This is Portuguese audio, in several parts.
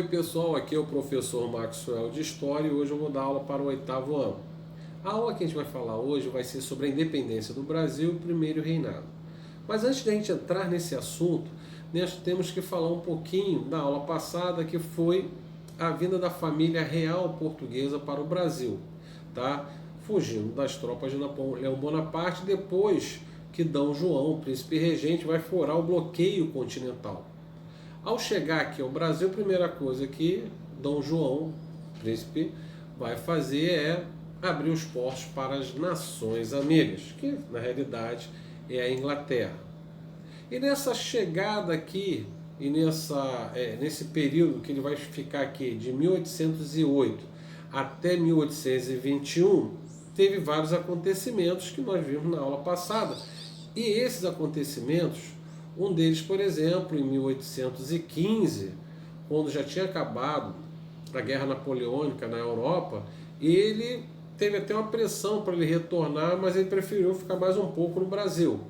Pessoal, aqui é o professor Maxwell de História e hoje eu vou dar aula para o 8º ano. A aula que a gente vai falar hoje vai ser sobre a independência do Brasil e o primeiro reinado. Mas antes de a gente entrar nesse assunto, nós temos que falar um pouquinho da aula passada, que foi a vinda da família real portuguesa para o Brasil, tá? Fugindo das tropas de Napoleão Bonaparte, depois que D. João, príncipe regente, vai furar o bloqueio continental. Ao chegar aqui ao Brasil, a primeira coisa que D. João, príncipe, vai fazer é abrir os portos para as nações amigas, que na realidade é a Inglaterra. E nessa chegada aqui, e nesse período que ele vai ficar aqui, de 1808 até 1821, teve vários acontecimentos que nós vimos na aula passada. E esses acontecimentos, um deles, por exemplo, em 1815, quando já tinha acabado a Guerra Napoleônica na Europa, ele teve até uma pressão para ele retornar, mas ele preferiu ficar mais um pouco no Brasil.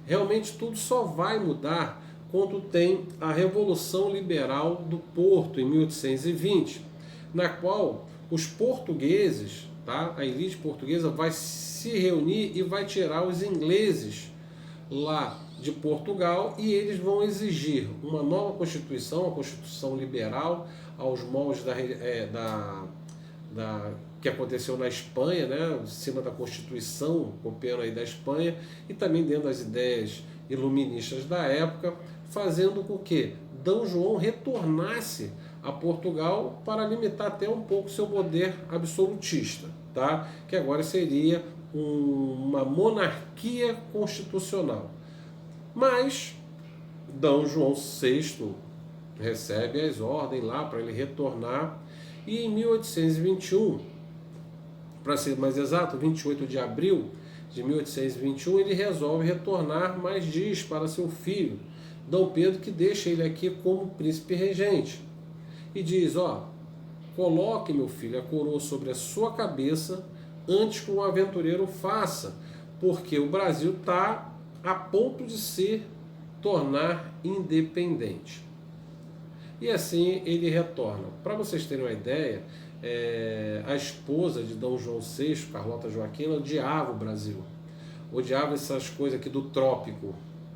Realmente tudo só vai mudar quando tem a Revolução Liberal do Porto, em 1820, na qual os portugueses, tá, a elite portuguesa vai se reunir e vai tirar os ingleses lá de Portugal, e eles vão exigir uma nova Constituição, uma Constituição liberal, aos moldes que aconteceu na Espanha, né, em cima da Constituição, copiando aí da Espanha, e também dentro das ideias iluministas da época, fazendo com que D. João retornasse a Portugal para limitar até um pouco seu poder absolutista, tá? Que agora seria uma monarquia constitucional. Mas D. João VI recebe as ordens lá para ele retornar, e em 1821, para ser mais exato, 28 de abril de 1821, ele resolve retornar mais dias para seu filho, D. Pedro, que deixa ele aqui como príncipe regente. E diz, coloque, meu filho, a coroa sobre a sua cabeça antes que um aventureiro faça, porque o Brasil está a ponto de se tornar independente. E assim ele retorna. Para vocês terem uma ideia, a esposa de D. João VI, Carlota Joaquina, odiava o Brasil. Odiava essas coisas aqui do trópico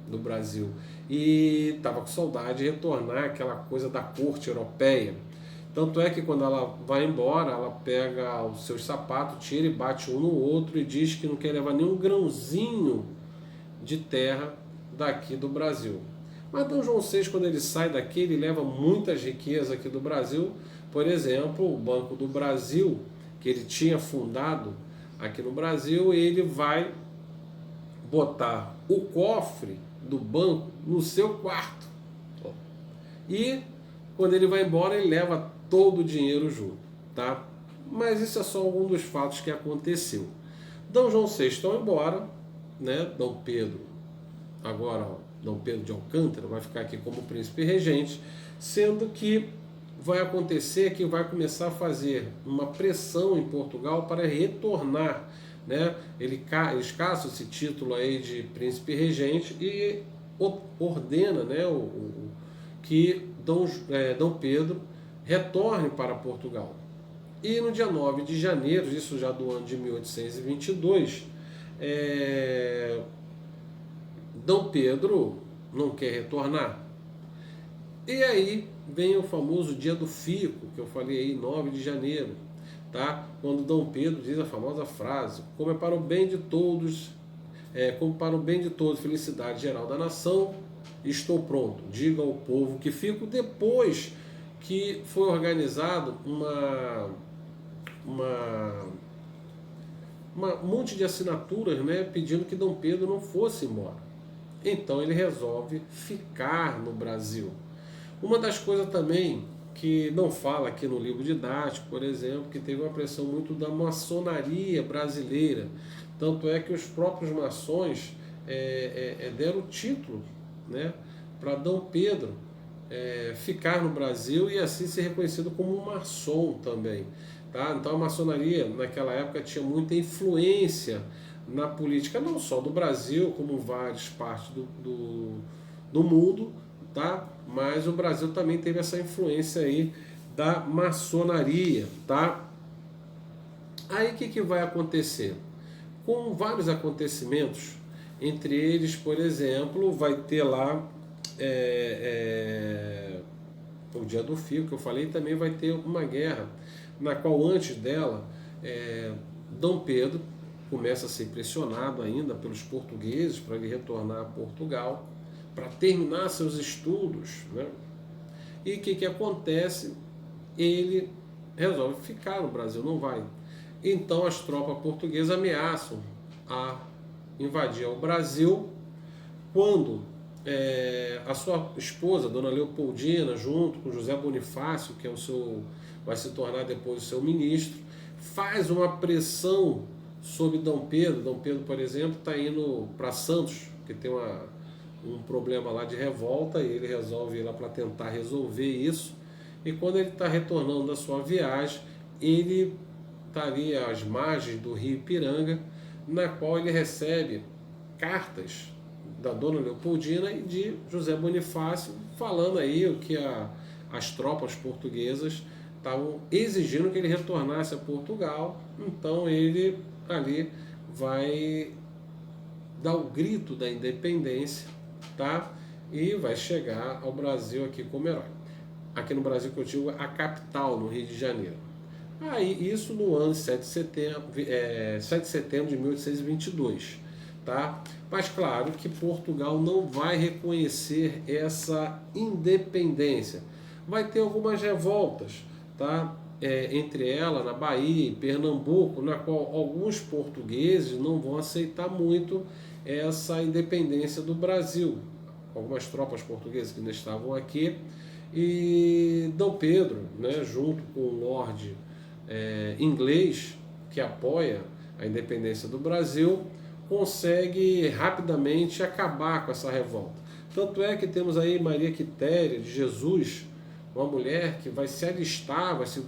do Brasil. E estava com saudade de retornar aquela coisa da corte europeia. Tanto é que quando ela vai embora, ela pega os seus sapatos, tira e bate um no outro e diz que não quer levar nenhum grãozinho de terra daqui do Brasil. Mas D. João VI, quando ele sai daqui, ele leva muitas riquezas aqui do Brasil. Por exemplo, o Banco do Brasil, que ele tinha fundado aqui no Brasil, ele vai botar o cofre do banco no seu quarto. E quando ele vai embora, ele leva todo o dinheiro junto, tá? Mas isso é só algum dos fatos que aconteceu. D. João VI está embora, né? D. Pedro, agora D. Pedro de Alcântara, vai ficar aqui como príncipe regente, sendo que vai acontecer que vai começar a fazer uma pressão em Portugal para retornar, né? Eles caçam esse título aí de príncipe regente e ordena, né, que D. Pedro retorne para Portugal. E no dia 9 de janeiro, isso já do ano de 1822, D. Pedro não quer retornar. E aí vem o famoso dia do fico, que eu falei aí, 9 de janeiro, tá? Quando D. Pedro diz a famosa frase: como é para o bem de todos, como para o bem de todos, felicidade geral da nação, estou pronto, diga ao povo que fico, depois que foi organizado um monte de assinaturas, né, pedindo que D. Pedro não fosse embora. Então ele resolve ficar no Brasil. Uma das coisas também que não fala aqui no livro didático, por exemplo, que teve uma pressão muito da maçonaria brasileira. Tanto é que os próprios maçons deram o título, né, para D. Pedro ficar no Brasil e assim ser reconhecido como um maçom também. Tá? Então a maçonaria naquela época tinha muita influência na política, não só do Brasil, como várias partes do mundo, tá? Mas o Brasil também teve essa influência aí da maçonaria, tá? Aí o que vai acontecer? Com vários acontecimentos, entre eles, por exemplo, vai ter lá o Dia do Fio, que eu falei, também vai ter uma guerra, na qual antes dela, Dom Pedro começa a ser pressionado ainda pelos portugueses para ele retornar a Portugal, para terminar seus estudos, né? E o que acontece? Ele resolve ficar no Brasil, não vai. Então as tropas portuguesas ameaçam a invadir o Brasil, quando a sua esposa, Dona Leopoldina, junto com José Bonifácio, que é vai se tornar depois o seu ministro, faz uma pressão sobre Dom Pedro. Dom Pedro, por exemplo, está indo para Santos, que tem um problema lá de revolta, e ele resolve ir lá para tentar resolver isso. E quando ele está retornando da sua viagem, ele está ali às margens do rio Ipiranga, na qual ele recebe cartas da Dona Leopoldina e de José Bonifácio, falando aí o que as tropas portuguesas estavam exigindo que ele retornasse a Portugal. Então ele ali vai dar o grito da independência, tá? E vai chegar ao Brasil aqui como herói. Aqui no Brasil, que eu digo, a capital, no Rio de Janeiro. Aí, isso no ano 7 de setembro de 1822, tá? Mas claro que Portugal não vai reconhecer essa independência. Vai ter algumas revoltas, tá? Entre ela, na Bahia e Pernambuco, na qual alguns portugueses não vão aceitar muito essa independência do Brasil. Algumas tropas portuguesas que ainda estavam aqui, e Dom Pedro, né, junto com o Lorde inglês, que apoia a independência do Brasil, consegue rapidamente acabar com essa revolta. Tanto é que temos aí Maria Quitéria de Jesus, uma mulher que vai se alistar, vai se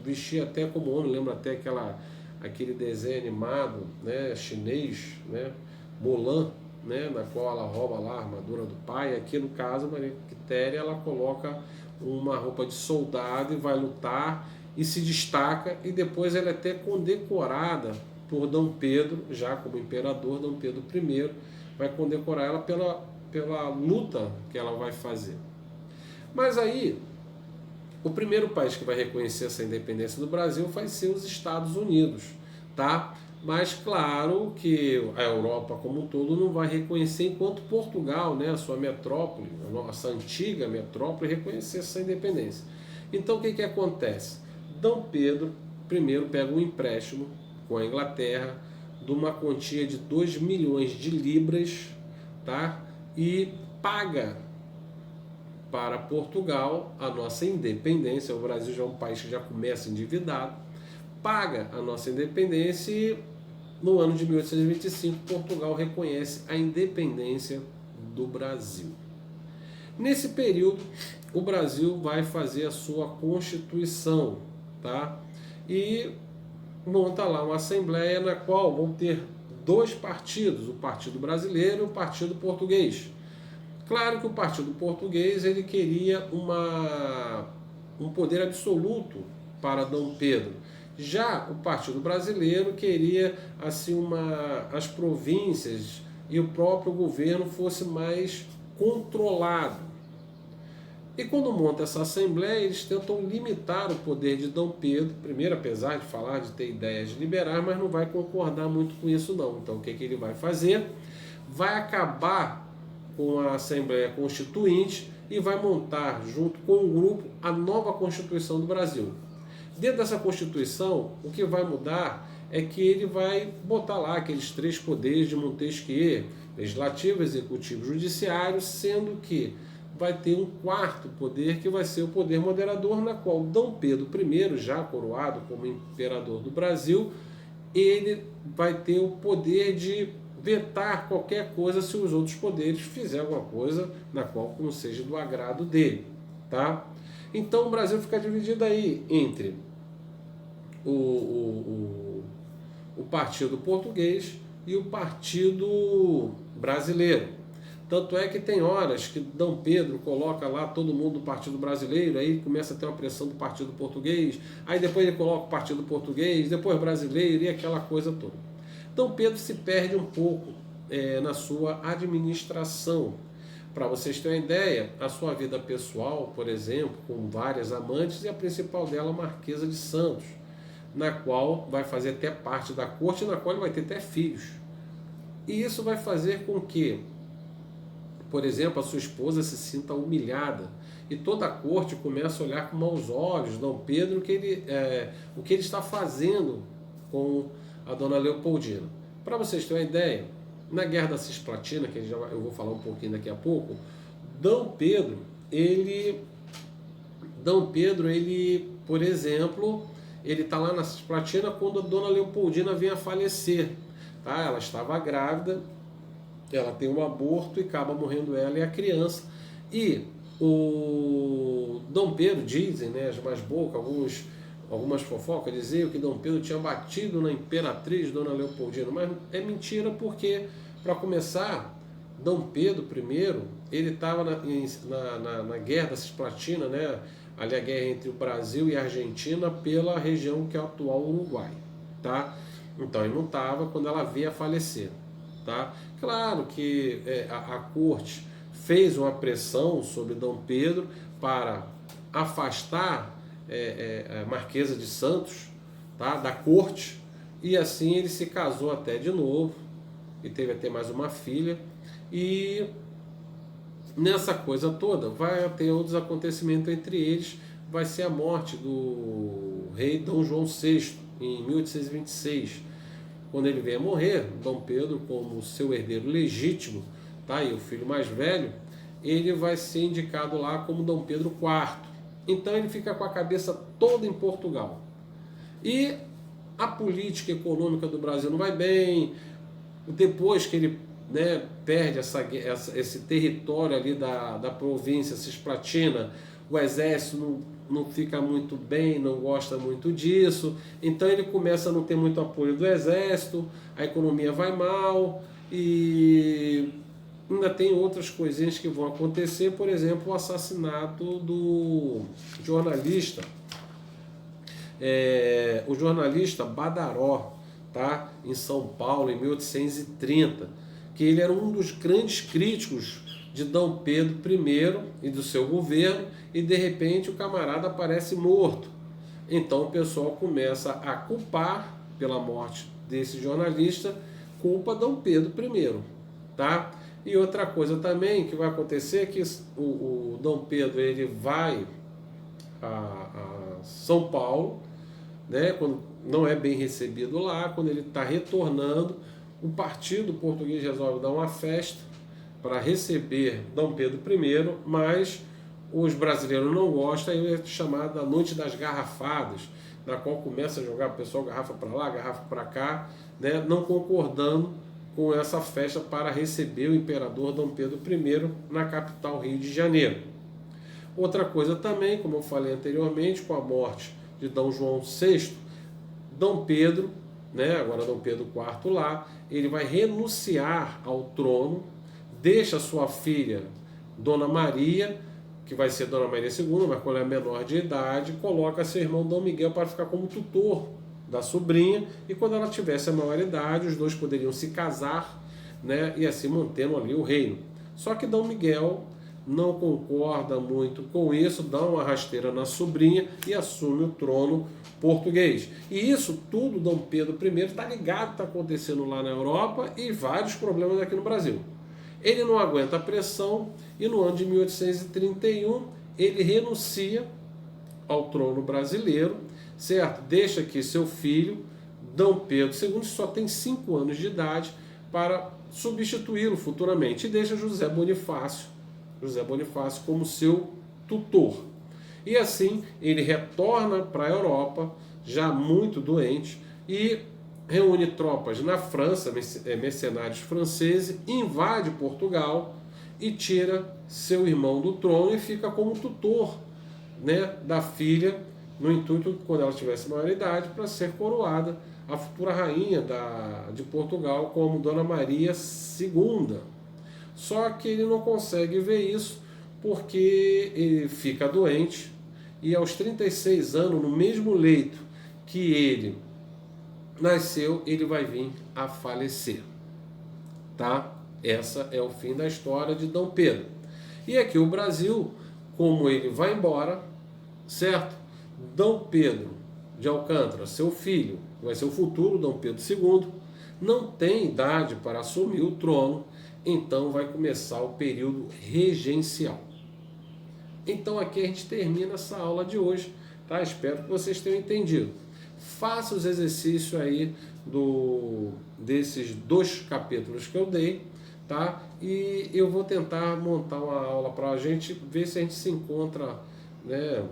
vestir até como homem, lembra até aquele desenho animado, né, chinês, né, Mulan, né, na qual ela rouba lá a armadura do pai. Aqui no caso, Maria Quitéria, ela coloca uma roupa de soldado e vai lutar e se destaca, e depois ela é até condecorada por Dom Pedro, já como imperador. Dom Pedro I vai condecorar ela pela luta que ela vai fazer. Mas aí, o primeiro país que vai reconhecer essa independência do Brasil vai ser os Estados Unidos, tá? Mas claro que a Europa como um todo não vai reconhecer, enquanto Portugal, né, a sua metrópole, a nossa antiga metrópole, reconhecer essa independência. Então o que acontece? Dom Pedro I pega um empréstimo com a Inglaterra de uma quantia de 2 milhões de libras, tá? E paga para Portugal a nossa independência. O Brasil já é um país que já começa endividado, paga a nossa independência, e no ano de 1825 Portugal reconhece a independência do Brasil. Nesse período, o Brasil vai fazer a sua Constituição, tá? E monta lá uma assembleia na qual vão ter dois partidos, o Partido Brasileiro e o Partido Português. Claro que o Partido Português ele queria um poder absoluto para Dom Pedro. Já o Partido Brasileiro queria assim as províncias e o próprio governo fosse mais controlado. E quando monta essa assembleia, eles tentam limitar o poder de Dom Pedro. Primeiro, apesar de falar de ter ideias liberais, mas não vai concordar muito com isso não. Então o que ele vai fazer? Vai acabar com a Assembleia Constituinte e vai montar, junto com o grupo, a nova Constituição do Brasil. Dentro dessa Constituição, o que vai mudar é que ele vai botar lá aqueles 3 poderes de Montesquieu: legislativo, executivo, judiciário, sendo que vai ter um 4º poder, que vai ser o poder moderador, na qual Dom Pedro I, já coroado como imperador do Brasil, ele vai ter o poder de vetar qualquer coisa se os outros poderes fizerem alguma coisa na qual não seja do agrado dele, tá? Então o Brasil fica dividido aí entre o Partido Português e o Partido Brasileiro, Tanto é que tem horas que Dom Pedro coloca lá todo mundo do Partido Brasileiro, aí começa a ter uma pressão do Partido Português, aí depois ele coloca o Partido Português, depois brasileiro e aquela coisa toda. Dom Pedro se perde um pouco na sua administração. Para vocês terem uma ideia, a sua vida pessoal, por exemplo, com várias amantes, e a principal dela, a Marquesa de Santos, na qual vai fazer até parte da corte, na qual ele vai ter até filhos. E isso vai fazer com que, por exemplo, a sua esposa se sinta humilhada e toda a corte começa a olhar com maus olhos Dom Pedro o que ele está fazendo com a dona Leopoldina. Para vocês terem uma ideia, na Guerra da Cisplatina, que eu vou falar um pouquinho daqui a pouco, Dom Pedro, por exemplo, ele está lá na Cisplatina quando a dona Leopoldina vem a falecer. Tá? Ela estava grávida, ela tem um aborto e acaba morrendo ela e a criança. E o Dom Pedro, dizem, né, as mais bocas, algumas fofocas diziam que Dom Pedro tinha batido na imperatriz Dona Leopoldina, mas é mentira porque, para começar, Dom Pedro I, ele estava na Guerra da Cisplatina, né, ali a guerra entre o Brasil e a Argentina pela região que é o atual Uruguai, tá? Então ele não estava quando ela veio a falecer. Tá? Claro que a corte fez uma pressão sobre Dom Pedro para afastar a Marquesa de Santos, tá, da corte, e assim ele se casou até de novo e teve até mais uma filha. E nessa coisa toda vai ter outros acontecimentos, entre eles vai ser a morte do rei Dom João VI em 1826. Quando ele vem a morrer, Dom Pedro, como seu herdeiro legítimo, tá, e o filho mais velho, ele vai ser indicado lá como Dom Pedro IV. Então ele fica com a cabeça toda em Portugal. E a política econômica do Brasil não vai bem. Depois que ele, né, perde esse território ali da província Cisplatina, o exército não fica muito bem, não gosta muito disso, então ele começa a não ter muito apoio do exército, a economia vai mal e ainda tem outras coisinhas que vão acontecer, por exemplo, o assassinato do jornalista, o jornalista Badaró, tá, em São Paulo, em 1830, que ele era um dos grandes críticos de Dom Pedro I e do seu governo, e de repente o camarada aparece morto. Então o pessoal começa a culpar pela morte desse jornalista, culpa Dom Pedro I, tá? E outra coisa também que vai acontecer é que o Dom Pedro ele vai a São Paulo, né, quando não é bem recebido lá, quando ele está retornando, o partido português resolve dar uma festa para receber Dom Pedro I, mas os brasileiros não gostam, e é chamada Noite das Garrafadas, na qual começa a jogar o pessoal garrafa para lá, garrafa para cá, né, não concordando com essa festa para receber o imperador Dom Pedro I na capital Rio de Janeiro. Outra coisa também, como eu falei anteriormente, com a morte de Dom João VI, Dom Pedro, né, agora Dom Pedro IV lá, ele vai renunciar ao trono, deixa sua filha Dona Maria, que vai ser Dona Maria II, mas quando ela é menor de idade, coloca seu irmão Dom Miguel para ficar como tutor da sobrinha, e quando ela tivesse a maioridade, os dois poderiam se casar, né, e assim mantendo ali o reino. Só que Dom Miguel não concorda muito com isso, dá uma rasteira na sobrinha e assume o trono português. E isso tudo, Dom Pedro I está ligado, está acontecendo lá na Europa e vários problemas aqui no Brasil. Ele não aguenta a pressão e no ano de 1831 ele renuncia ao trono brasileiro, certo? Deixa aqui seu filho, Dom Pedro II, que só tem 5 anos de idade, para substituí-lo futuramente, e deixa José Bonifácio como seu tutor. E assim ele retorna para a Europa, já muito doente, e reúne tropas na França, mercenários franceses, invade Portugal e tira seu irmão do trono e fica como tutor, né, da filha, no intuito, quando ela tivesse maioridade, para ser coroada a futura rainha de Portugal como Dona Maria II. Só que ele não consegue ver isso porque ele fica doente e aos 36 anos, no mesmo leito que ele nasceu, ele vai vir a falecer, tá? Essa é o fim da história de Dom Pedro. E aqui o Brasil, como ele vai embora, certo? Dom Pedro de Alcântara, seu filho, vai ser o futuro Dom Pedro II, não tem idade para assumir o trono, então vai começar o período regencial. Então aqui a gente termina essa aula de hoje, tá? Espero que vocês tenham entendido. Faça os exercícios aí desses 2 capítulos que eu dei, tá? E eu vou tentar montar uma aula para a gente ver se a gente se encontra, né?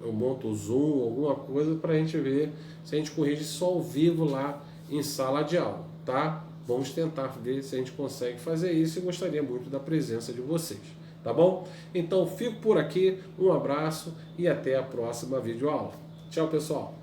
Eu monto o Zoom, alguma coisa para a gente ver se a gente corrige só ao vivo lá em sala de aula, tá? Vamos tentar ver se a gente consegue fazer isso e gostaria muito da presença de vocês, tá bom? Então fico por aqui, um abraço e até a próxima videoaula. Tchau, pessoal!